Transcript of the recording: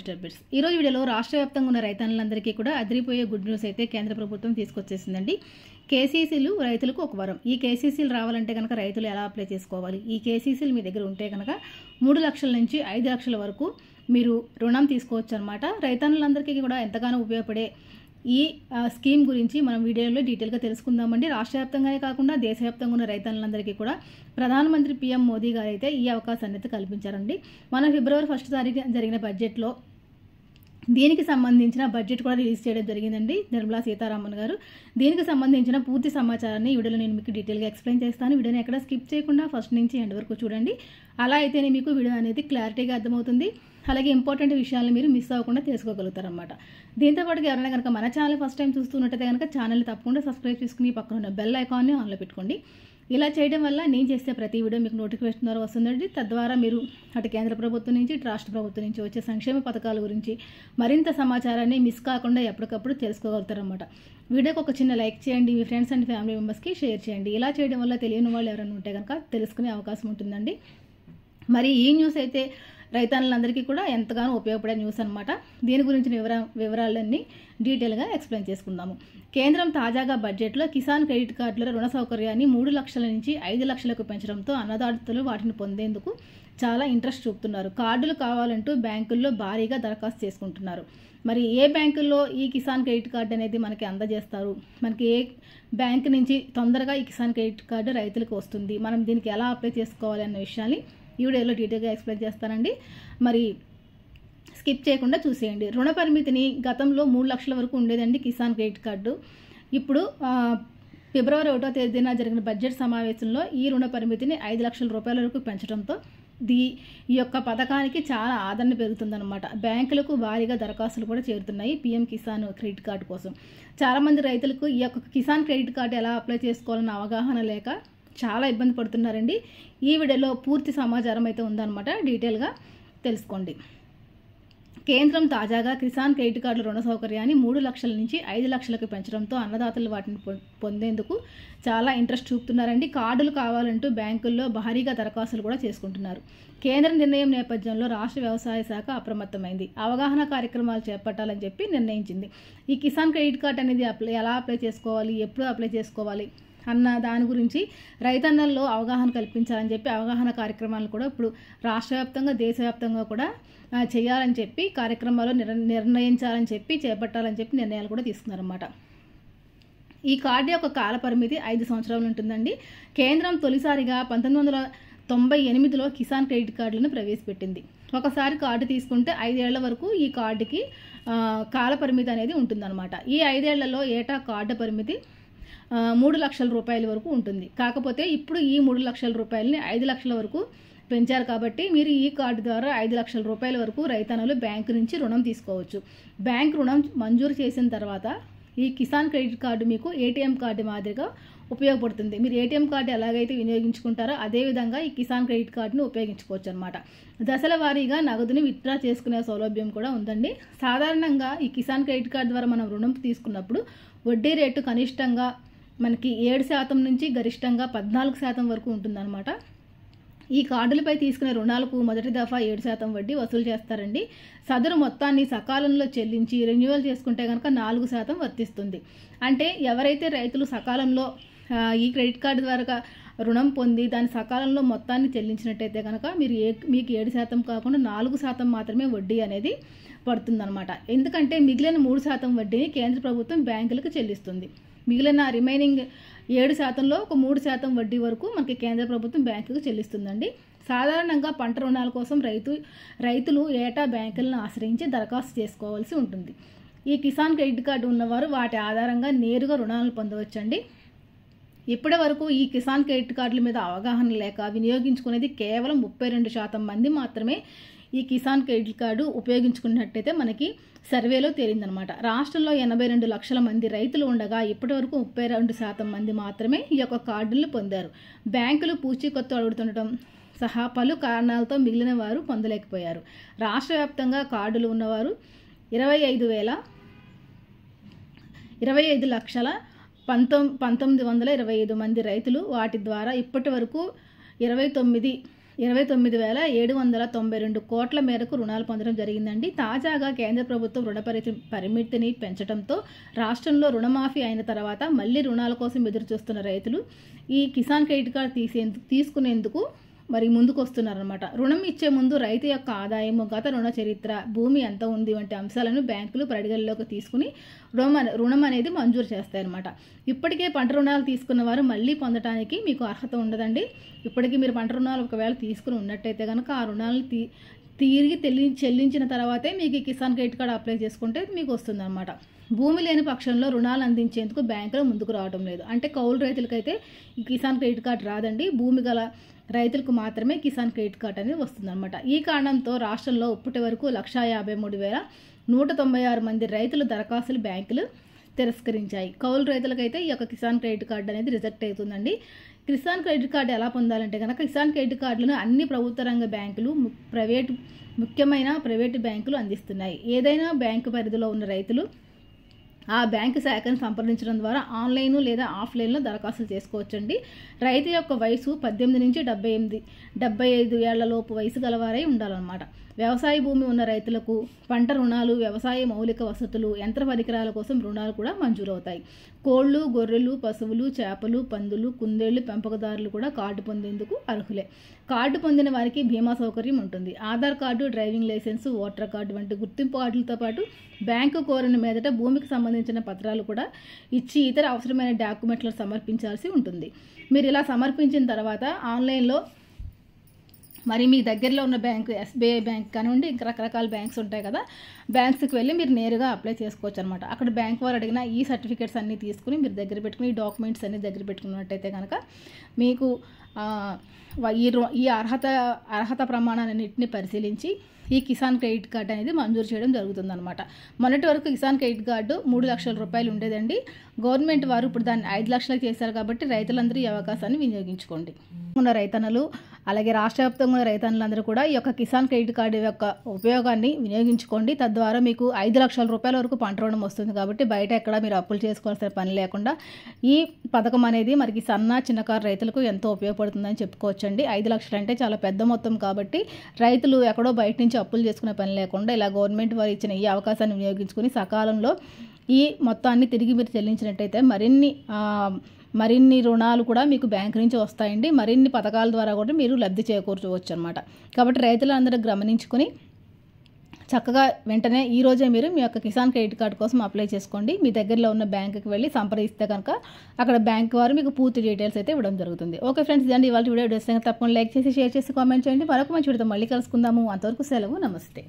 Latest updates ఈ రోజు వీడియోలో రాష్ట్ర వ్యాప్తంగా ఉన్న రైతన్నలందరికీ కూడా అదిరిపోయే గుడ్ న్యూస్ అయితే కేంద్ర ప్రభుత్వం తీసుకొచ్చేసిందండి. కేసీసీలు రైతులకు ఒక వరం. ఈ కేసీసీలు రావాలంటే కనుక రైతులు ఎలా అప్లై చేసుకోవాలి? ఈ కేసీసీలు మీ దగ్గర ఉంటే కనుక 3 లక్షల నుంచి 5 లక్షల వరకు మీరు రుణం తీసుకోవచ్చు అనమాట. రైతన్నలందరికీ కూడా ఎంతగానో ఉపయోగపడే ఈ స్కీమ్ గురించి మనం వీడియోలో డీటెయిల్గా తెలుసుకుందామండి. రాష్ట్ర వ్యాప్తంగానే కాకుండా దేశవ్యాప్తంగా ఉన్న రైతన్నలందరికీ కూడా ప్రధానమంత్రి పీఎం మోదీ గారు అయితే ఈ అవకాశాన్ని అయితే కల్పించారండి. మన ఫిబ్రవరి 1 తారీఖు జరిగిన బడ్జెట్లో దీనికి సంబంధించిన బడ్జెట్ కూడా రిలీజ్ చేయడం జరిగిందండి నిర్మలా సీతారామన్ గారు. దీనికి సంబంధించిన పూర్తి సమాచారాన్ని ఈ వీడియోలో నేను మీకు డీటెయిల్గా ఎక్స్ప్లెయిన్ చేస్తాను. వీడియోని ఎక్కడ స్కిప్ చేయకుండా ఫస్ట్ నుంచి ఎండ్ వరకు చూడండి. అలా అయితేనే మీకు వీడియో అనేది క్లారిటీగా అర్థమవుతుంది. అలాగే ఇంపార్టెంట్ విషయాలను మీరు మిస్ అవ్వకుండా తెలుసుకోగలుగుతారన్నమాట. దీంతోపాటు ఎవరైనా కనుక మన ఛానల్ ఫస్ట్ టైం చూస్తున్నట్టయితే కనుక ఛానల్ని తప్పకుండా సబ్స్క్రైబ్ చేసుకుని పక్కన ఉన్న బెల్ ఐకాన్ని ఆన్లో పెట్టుకోండి. ఇలా చేయడం వల్ల నేను చేసే ప్రతి వీడియో మీకు నోటిఫికేషన్ ద్వారా వస్తుందండి. తద్వారా మీరు అటు కేంద్ర ప్రభుత్వం నుంచి ఇటు రాష్ట్ర ప్రభుత్వం నుంచి వచ్చే సంక్షేమ పథకాల గురించి మరింత సమాచారాన్ని మిస్ కాకుండా ఎప్పటికప్పుడు తెలుసుకోగలుగుతారన్నమాట. వీడియోకి ఒక చిన్న లైక్ చేయండి, మీ ఫ్రెండ్స్ అండ్ ఫ్యామిలీ మెంబర్స్కి షేర్ చేయండి. ఇలా చేయడం వల్ల తెలియని వాళ్ళు ఎవరైనా ఉంటే కనుక తెలుసుకునే అవకాశం ఉంటుందండి. మరి ఈ న్యూస్ అయితే రైతన్నలందరికీ కూడా ఎంతగానో ఉపయోగపడే న్యూస్ అనమాట. దీని గురించిన వివరాలన్నీ డీటెయిల్గా ఎక్స్ప్లెయిన్ చేసుకుందాము. కేంద్రం తాజాగా బడ్జెట్లో కిసాన్ క్రెడిట్ కార్డుల రుణ సౌకర్యాన్ని 3 లక్షల నుంచి 5 లక్షలకు పెంచడంతో అన్నదాతలు వాటిని పొందేందుకు చాలా ఇంట్రెస్ట్ చూపుతున్నారు. కార్డులు కావాలంటూ బ్యాంకుల్లో భారీగా దరఖాస్తు చేసుకుంటున్నారు. మరి ఏ బ్యాంకుల్లో ఈ కిసాన్ క్రెడిట్ కార్డు అనేది మనకి అందజేస్తారు, మనకి ఏ బ్యాంకు నుంచి తొందరగా ఈ కిసాన్ క్రెడిట్ కార్డు రైతులకు వస్తుంది, మనం దీనికి ఎలా అప్లై చేసుకోవాలి అన్న విషయాన్ని ఈ వీడియోలో డీటెయిల్గా ఎక్స్ప్లెయిన్ చేస్తానండి. మరి స్కిప్ చేయకుండా చూసేయండి. రుణ పరిమితిని గతంలో 3 లక్షల వరకు ఉండేదండి కిసాన్ క్రెడిట్ కార్డు. ఇప్పుడు ఫిబ్రవరి 1వ తేదీన జరిగిన బడ్జెట్ సమావేశంలో ఈ రుణ పరిమితిని 5 లక్షల రూపాయల వరకు పెంచడంతో ఈ యొక్క పథకానికి చాలా ఆదరణ పెరుగుతుందన్నమాట. బ్యాంకులకు భారీగా దరఖాస్తులు కూడా చేరుతున్నాయి పీఎం కిసాన్ క్రెడిట్ కార్డు కోసం. చాలామంది రైతులకు ఈ యొక్క కిసాన్ క్రెడిట్ కార్డు ఎలా అప్లై చేసుకోవాలన్న అవగాహన లేక చాలా ఇబ్బంది పడుతున్నారండి. ఈ వీడియోలో పూర్తి సమాచారం అయితే ఉందన్నమాట, డీటెయిల్గా తెలుసుకోండి. కేంద్రం తాజాగా కిసాన్ క్రెడిట్ కార్డుల రుణ సౌకర్యాన్ని 3 లక్షల నుంచి 5 లక్షలకు పెంచడంతో అన్నదాతలు వాటిని పొందేందుకు చాలా ఇంట్రెస్ట్ చూపుతున్నారండి. కార్డులు కావాలంటూ బ్యాంకుల్లో భారీగా దరఖాస్తులు కూడా చేసుకుంటున్నారు. కేంద్ర నిర్ణయం నేపథ్యంలో రాష్ట్ర వ్యవసాయ శాఖ అప్రమత్తమైంది. అవగాహన కార్యక్రమాలు చేపట్టాలని చెప్పి నిర్ణయించింది. ఈ కిసాన్ క్రెడిట్ కార్డు అనేది ఎలా అప్లై చేసుకోవాలి, ఎప్పుడు అప్లై చేసుకోవాలి అన్న దాని గురించి రైతన్నల్లో అవగాహన కల్పించాలని చెప్పి అవగాహన కార్యక్రమాలు కూడా ఇప్పుడు రాష్ట్ర వ్యాప్తంగా దేశవ్యాప్తంగా కూడా చేయాలని చెప్పి కార్యక్రమాలు నిర్ణయించాలని చెప్పి చేపట్టాలని చెప్పి నిర్ణయాలు కూడా తీసుకున్నారన్నమాట. ఈ కార్డు యొక్క కాల పరిమితి 5 సంవత్సరాలు ఉంటుందండి. కేంద్రం తొలిసారిగా 1998లో కిసాన్ క్రెడిట్ కార్డులను ప్రవేశపెట్టింది. ఒకసారి కార్డు తీసుకుంటే 5 ఏళ్ల వరకు ఈ కార్డుకి కాల పరిమితి అనేది ఉంటుందన్నమాట. ఈ 5 ఏళ్లలో ఏటా కార్డు పరిమితి 3 లక్షల రూపాయల వరకు ఉంటుంది. కాకపోతే ఇప్పుడు ఈ 3 లక్షల రూపాయలని 5 లక్షల వరకు పెంచారు కాబట్టి మీరు ఈ కార్డు ద్వారా 5 లక్షల రూపాయల వరకు రైతన్నలు బ్యాంకు నుంచి రుణం తీసుకోవచ్చు. బ్యాంక్ రుణం మంజూరు చేసిన తర్వాత ఈ కిసాన్ క్రెడిట్ కార్డు మీకు ఏటీఎం కార్డు మాదిరిగా ఉపయోగపడుతుంది. మీరు ఏటీఎం కార్డు ఎలాగైతే వినియోగించుకుంటారో అదేవిధంగా ఈ కిసాన్ క్రెడిట్ కార్డును ఉపయోగించుకోవచ్చు అనమాట. దశల వారీగా నగదుని విత్డ్రా చేసుకునే సౌలభ్యం కూడా ఉందండి. సాధారణంగా ఈ కిసాన్ క్రెడిట్ కార్డు ద్వారా మనం రుణం తీసుకున్నప్పుడు వడ్డీ రేటు కనిష్టంగా మనకి 7% నుంచి గరిష్టంగా 14% వరకు ఉంటుందన్నమాట. ఈ కార్డులపై తీసుకునే రుణాలకు మొదటి దఫా 7% వడ్డీ వసూలు చేస్తారండి. సదరు మొత్తాన్ని సకాలంలో చెల్లించి రెన్యువల్ చేసుకుంటే కనుక 4% వర్తిస్తుంది. అంటే ఎవరైతే రైతులు సకాలంలో ఈ క్రెడిట్ కార్డు ద్వారా రుణం పొంది దాని సకాలంలో మొత్తాన్ని చెల్లించినట్టయితే కనుక మీకు 7% కాకుండా 4% మాత్రమే వడ్డీ అనేది పడుతుందన్నమాట. ఎందుకంటే మిగిలిన 3% వడ్డీని కేంద్ర ప్రభుత్వం బ్యాంకులకు చెల్లిస్తుంది. మిగిలిన రిమైనింగ్ 7%లో ఒక 3% వడ్డీ వరకు మనకి కేంద్ర ప్రభుత్వం బ్యాంకుకు చెల్లిస్తుందండి. సాధారణంగా పంట రుణాల కోసం రైతులు ఏటా బ్యాంకులను ఆశ్రయించి దరఖాస్తు చేసుకోవాల్సి ఉంటుంది. ఈ కిసాన్ క్రెడిట్ కార్డు ఉన్నవారు వాటి ఆధారంగా నేరుగా రుణాలను పొందవచ్చండి. ఇప్పటి వరకు ఈ కిసాన్ క్రెడిట్ కార్డుల మీద అవగాహన లేక వినియోగించుకునేది కేవలం 32% మంది మాత్రమే ఈ కిసాన్ క్రెడిట్ కార్డు ఉపయోగించుకున్నట్టయితే మనకి సర్వేలో తేలిందనమాట. రాష్ట్రంలో 82 లక్షల మంది రైతులు ఉండగా ఇప్పటి వరకు 32% మంది మాత్రమే ఈ యొక్క కార్డులను పొందారు. బ్యాంకులు పూచీకత్తు అడుగుతుండటం సహా పలు కారణాలతో మిగిలిన వారు పొందలేకపోయారు. రాష్ట్ర వ్యాప్తంగా కార్డులు ఉన్నవారు 25,19,925 మంది రైతులు. వాటి ద్వారా ఇప్పటి వరకు 29,792 కోట్ల మేరకు రుణాలు పొందడం జరిగిందండి. తాజాగా కేంద్ర ప్రభుత్వం రుణ పరిమితిని పెంచడంతో రాష్ట్రంలో రుణమాఫీ అయిన తర్వాత మళ్ళీ రుణాల కోసం ఎదురు చూస్తున్న రైతులు ఈ కిసాన్ క్రెడిట్ కార్డ్ తీసుకునేందుకు మరి ముందుకు వస్తున్నారనమాట. రుణం ఇచ్చే ముందు రైతు యొక్క ఆదాయము, గత రుణ చరిత్ర, భూమి ఎంత ఉంది వంటి అంశాలను బ్యాంకులు పరిగణలోకి తీసుకుని రుణం అనేది మంజూరు చేస్తాయన్నమాట. ఇప్పటికే పంట రుణాలు తీసుకున్న వారు మళ్ళీ పొందడానికి మీకు అర్హత ఉండదండి. ఇప్పటికీ మీరు పంట రుణాలు ఒకవేళ తీసుకుని ఉన్నట్టయితే కనుక ఆ రుణాలను తిరిగి చెల్లించిన తర్వాతే మీకు ఈ కిసాన్ క్రెడిట్ కార్డ్ అప్లై చేసుకుంటే మీకు వస్తుందన్నమాట. భూమి లేని పక్షంలో రుణాలు అందించేందుకు బ్యాంకులు ముందుకు రావడం లేదు. అంటే కౌలు రైతులకైతే ఈ కిసాన్ క్రెడిట్ కార్డ్ రాదండి. భూమి గల రైతులకు మాత్రమే కిసాన్ క్రెడిట్ కార్డ్ అనేది వస్తుందన్నమాట. ఈ కారణంతో రాష్ట్రంలో ఇప్పటి వరకు 153,196 మంది రైతుల దరఖాస్తులు బ్యాంకులు తిరస్కరించాయి. కౌలు రైతులకైతే ఈ యొక్క కిసాన్ క్రెడిట్ కార్డు అనేది రిజెక్ట్ అవుతుందండి. కిసాన్ క్రెడిట్ కార్డు ఎలా పొందాలంటే కనుక కిసాన్ క్రెడిట్ కార్డులను అన్ని ప్రభుత్వ రంగ బ్యాంకులు, ముఖ్యమైన ప్రైవేటు బ్యాంకులు అందిస్తున్నాయి. ఏదైనా బ్యాంకు పరిధిలో ఉన్న రైతులు ఆ బ్యాంకు శాఖను సంప్రదించడం ద్వారా ఆన్లైన్ లేదా ఆఫ్లైన్లో దరఖాస్తులు చేసుకోవచ్చండి. రైతు యొక్క వయసు 18 నుంచి 75 ఏళ్లలోపు వయసు గలవారై ఉండాలన్నమాట. వ్యవసాయ భూమి ఉన్న రైతులకు పంట రుణాలు, వ్యవసాయ మౌలిక వసతులు, యంత్ర పరికరాల కోసం రుణాలు కూడా మంజూరవుతాయి. కోళ్లు, గొర్రెలు, పశువులు, చేపలు, పందులు, కుందేళ్లు పెంపకదారులు కూడా కార్డు పొందేందుకు అర్హులే. కార్డు పొందిన వారికి బీమా సౌకర్యం ఉంటుంది. Aadhaar card, driving licence, voter card వంటి గుర్తింపు కార్డులతో పాటు బ్యాంకు కోరిన మీదట భూమికి సంబంధించిన పత్రాలు కూడా ఇచ్చి ఇతర అవసరమైన డాక్యుమెంట్లను సమర్పించాల్సి ఉంటుంది. మీరు ఇలా సమర్పించిన తర్వాత ఆన్లైన్లో మరి మీ దగ్గరలో ఉన్న బ్యాంకు, ఎస్బీఐ బ్యాంక్ కానివ్వండి, ఇంకా రకరకాల బ్యాంక్స్ ఉంటాయి కదా, బ్యాంక్స్కి వెళ్ళి మీరు నేరుగా అప్లై చేసుకోవచ్చు అనమాట. అక్కడ బ్యాంక్ వారు అడిగిన ఈ సర్టిఫికేట్స్ అన్నీ తీసుకుని మీరు దగ్గర పెట్టుకుని, ఈ డాక్యుమెంట్స్ అన్నీ దగ్గర పెట్టుకున్నట్టయితే కనుక మీకు ఈ అర్హత ప్రమాణాలన్నింటినీ పరిశీలించి ఈ కిసాన్ క్రెడిట్ కార్డు అనేది మంజూరు చేయడం జరుగుతుందన్నమాట. మొన్నటి వరకు కిసాన్ క్రెడిట్ కార్డు 3 లక్షల రూపాయలు ఉండేదండి. గవర్నమెంట్ వారు ఇప్పుడు దాన్ని 5 లక్షలకు చేశారు. కాబట్టి రైతులందరూ ఈ అవకాశాన్ని వినియోగించుకోండి. ఉన్న రైతన్నలు అలాగే రాష్ట్ర వ్యాప్తంగా ఉన్న రైతన్నలందరూ కూడా ఈ యొక్క కిసాన్ క్రెడిట్ కార్డు యొక్క ఉపయోగాన్ని వినియోగించుకోండి. తద్వారా మీకు 5 లక్షల రూపాయల వరకు పంట రుణం వస్తుంది. కాబట్టి బయట ఎక్కడ మీరు అప్పులు చేసుకోవాల్సిన పని లేకుండా ఈ పథకం అనేది మనకి చిన్నకారు రైతులకు ఎంతో ఉపయోగపడుతుందని చెప్పుకోవచ్చండి. 5 లక్షలు అంటే చాలా పెద్ద మొత్తం కాబట్టి రైతులు ఎక్కడో బయట నుంచి అప్పులు చేసుకునే పని లేకుండా ఇలా గవర్నమెంట్ వారు ఇచ్చిన ఈ అవకాశాన్ని వినియోగించుకుని సకాలంలో ఈ మొత్తాన్ని తిరిగి మీరు చెల్లించినట్టయితే మరిన్ని రుణాలు కూడా మీకు బ్యాంకు నుంచి వస్తాయండి. మరిన్ని పథకాల ద్వారా కూడా మీరు లబ్ధి చేకూర్చవచ్చు అనమాట. కాబట్టి రైతులందరూ గమనించుకొని చక్కగా వెంటనే ఈ రోజే మీరు మీ యొక్క కిసాన్ క్రెడిట్ కార్డు కోసం అప్లై చేసుకోండి. మీ దగ్గరలో ఉన్న బ్యాంకుకి వెళ్ళి సంప్రదిస్తే కనుక అక్కడ బ్యాంక్ వారు మీకు పూర్తి డీటెయిల్స్ అయితే ఇవ్వడం జరుగుతుంది. ఓకే ఫ్రెండ్స్, ఇదండి ఇవాళ వీడియో. తప్పకుండా లైక్ చేసి, షేర్ చేసి, కామెంట్ చేయండి. మరొక మంచి వీడియోతో మళ్ళీ కలుసుకుందాము. అంతవరకు సెలవు, నమస్తే.